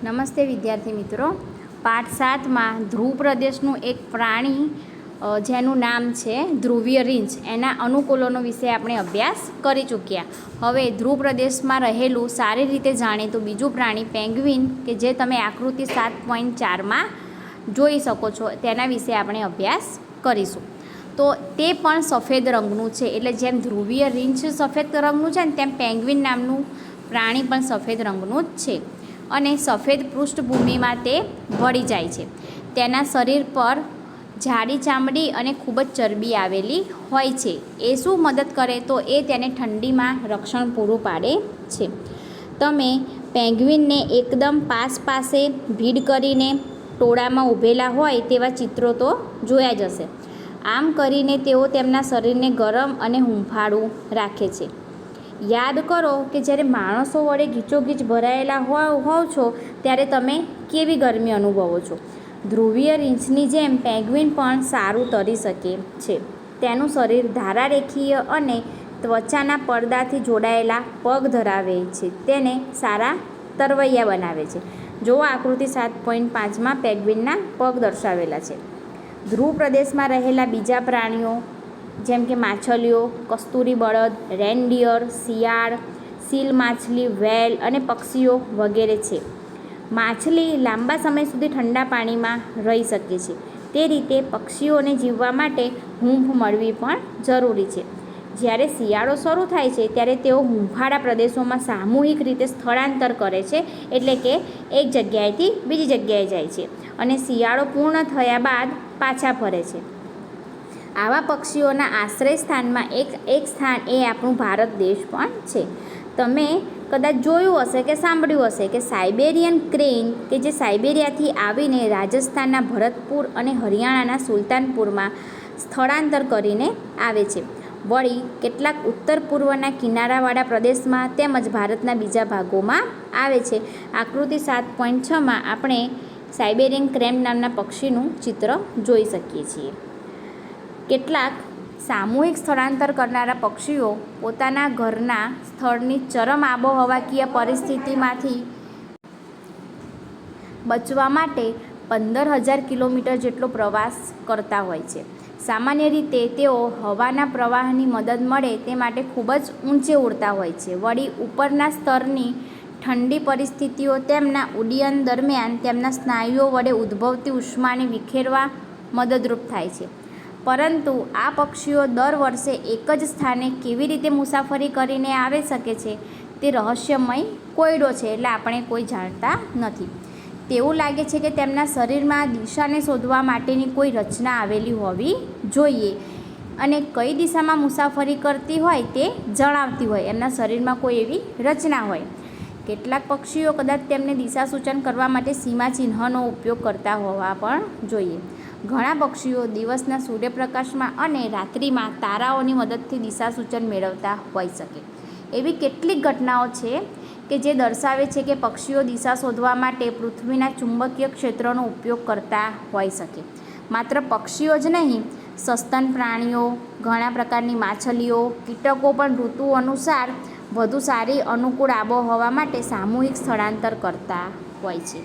નમસ્તે વિદ્યાર્થી મિત્રો. પાઠ 7માં ધ્રુવ પ્રદેશનું એક પ્રાણી જેનું નામ છે ધ્રુવીય રીંછ, એના અનુકૂલનો વિશે આપણે અભ્યાસ કરી ચૂક્યા. હવે ધ્રુવ પ્રદેશમાં રહેલું સારી રીતે જાણીતું બીજું પ્રાણી પેંગ્વિન, કે જે તમે આકૃતિ 7.4માં જોઈ શકો છો, તેના વિશે આપણે અભ્યાસ કરીશું. તો તે પણ સફેદ રંગનું છે. એટલે જેમ ધ્રુવીય રીંછ સફેદ રંગનું છે ને, તેમ પેંગ્વિન નામનું પ્રાણી પણ સફેદ રંગનું જ છે. અને સફેદ પૃષ્ઠભૂમિમાં તે વળી જાય છે. તેના શરીર પર જાડી ચામડી અને ખૂબ જ ચરબી આવેલી હોય છે. એ શું મદદ કરે? તો એ તેને ઠંડીમાં રક્ષણ પૂરું પાડે છે. તમે પેંગ્વિનને એકદમ પાસે ભીડ કરીને ટોળામાં ઊભેલા હોય તેવા ચિત્રો તો જોયા જ હશે. આમ કરીને તેઓ તેમના શરીરને ગરમ અને હૂંફાળું રાખે છે. યાદ કરો કે જ્યારે માણસો વડે ગીચોગીચ ભરાયેલા હોવ છો ત્યારે તમે કેવી ગરમી અનુભવો છો. ધ્રુવીય રીંછની જેમ પેંગ્વિન પણ સારું તરી શકે છે. તેનું શરીર ધારારેખીય અને ત્વચાના પડદાથી જોડાયેલા પગ ધરાવે છે. તેને સારા તરવૈયા બનાવે છે. જો આકૃતિ 7.5માં પેંગ્વિનના પગ દર્શાવેલા છે. ધ્રુવ પ્રદેશમાં રહેલા બીજા પ્રાણીઓ જેમ કે માછલીઓ, કસ્તુરી બળદ, રેનડિયર, શિયાળ, સીલ માછલી, વેલ અને પક્ષીઓ વગેરે છે. માછલી લાંબા સમય સુધી ઠંડા પાણીમાં રહી શકે છે. તે રીતે પક્ષીઓને જીવવા માટે હૂંફ મળવી પણ જરૂરી છે. જ્યારે શિયાળો શરૂ થાય છે ત્યારે તેઓ હૂંફાળા પ્રદેશોમાં સામૂહિક રીતે સ્થળાંતર કરે છે. એટલે કે એક જગ્યાએથી બીજી જગ્યાએ જાય છે અને શિયાળો પૂર્ણ થયા બાદ પાછા ફરે છે. આવા પક્ષીઓના આશ્રય સ્થાનમાં એક સ્થાન એ આપણું ભારત દેશ પણ છે. તમે કદાચ જોયું હશે કે સાંભળ્યું હશે કે સાઇબેરિયન ક્રેન, કે જે સાઇબેરિયાથી આવીને રાજસ્થાનના ભરતપુર અને હરિયાણાના સુલતાનપુરમાં સ્થળાંતર કરીને આવે છે. વળી કેટલાક ઉત્તર પૂર્વના કિનારાવાળા પ્રદેશમાં તેમજ ભારતના બીજા ભાગોમાં આવે છે. આકૃતિ 7.6માં આપણે સાઇબેરિયન ક્રેન નામના પક્ષીનું ચિત્ર જોઈ શકીએ છીએ. કેટલાક સામૂહિક સ્થળાંતર કરનારા પક્ષીઓ પોતાના ઘરના સ્થળની ચરમ આબોહવાકીય પરિસ્થિતિમાંથી બચવા માટે 15,000 કિલોમીટર જેટલો પ્રવાસ કરતા હોય છે. સામાન્ય રીતે તેઓ હવાના પ્રવાહની મદદ મળે તે માટે ખૂબ જ ઊંચે ઉડતા હોય છે. વળી ઉપરના સ્તરની ઠંડી પરિસ્થિતિઓ તેમના ઉડ્ડયન દરમિયાન તેમના સ્નાયુઓ વડે ઉદ્ભવતી ઉષ્માને વિખેરવા મદદરૂપ થાય છે. પરંતુ આ પક્ષીઓ દર વર્ષે એક જ સ્થાને કેવી રીતે મુસાફરી કરીને આવી શકે છે તે રહસ્યમય કોયડો છે. એટલે આપણે કોઈ જાણતા નથી. તેવું લાગે છે કે તેમના શરીરમાં દિશાને શોધવા માટેની કોઈ રચના આવેલી હોવી જોઈએ અને કઈ દિશામાં મુસાફરી કરતી હોય તે જણાવતી હોય. એમના શરીરમાં કોઈ એવી રચના હોય. કેટલાક પક્ષીઓ કદાચ તેમને દિશા સૂચન કરવા માટે સીમાચિહ્નનો ઉપયોગ કરતા હોવા પણ જોઈએ. ઘણા પક્ષીઓ દિવસના સૂર્યપ્રકાશમાં અને રાત્રિમાં તારાઓની મદદથી દિશા સૂચન મેળવતા હોઈ શકે. એવી કેટલીક ઘટનાઓ છે કે જે દર્શાવે છે કે પક્ષીઓ દિશા શોધવા માટે પૃથ્વીના ચુંબકીય ક્ષેત્રનો ઉપયોગ કરતા હોઈ શકે. માત્ર પક્ષીઓ જ નહીં, સસ્તન પ્રાણીઓ, ઘણા પ્રકારની માછલીઓ, કીટકો પણ ઋતુ અનુસાર વધુ સારી અનુકૂળ આબોહવા માટે સામૂહિક સ્થળાંતર કરતા હોય છે.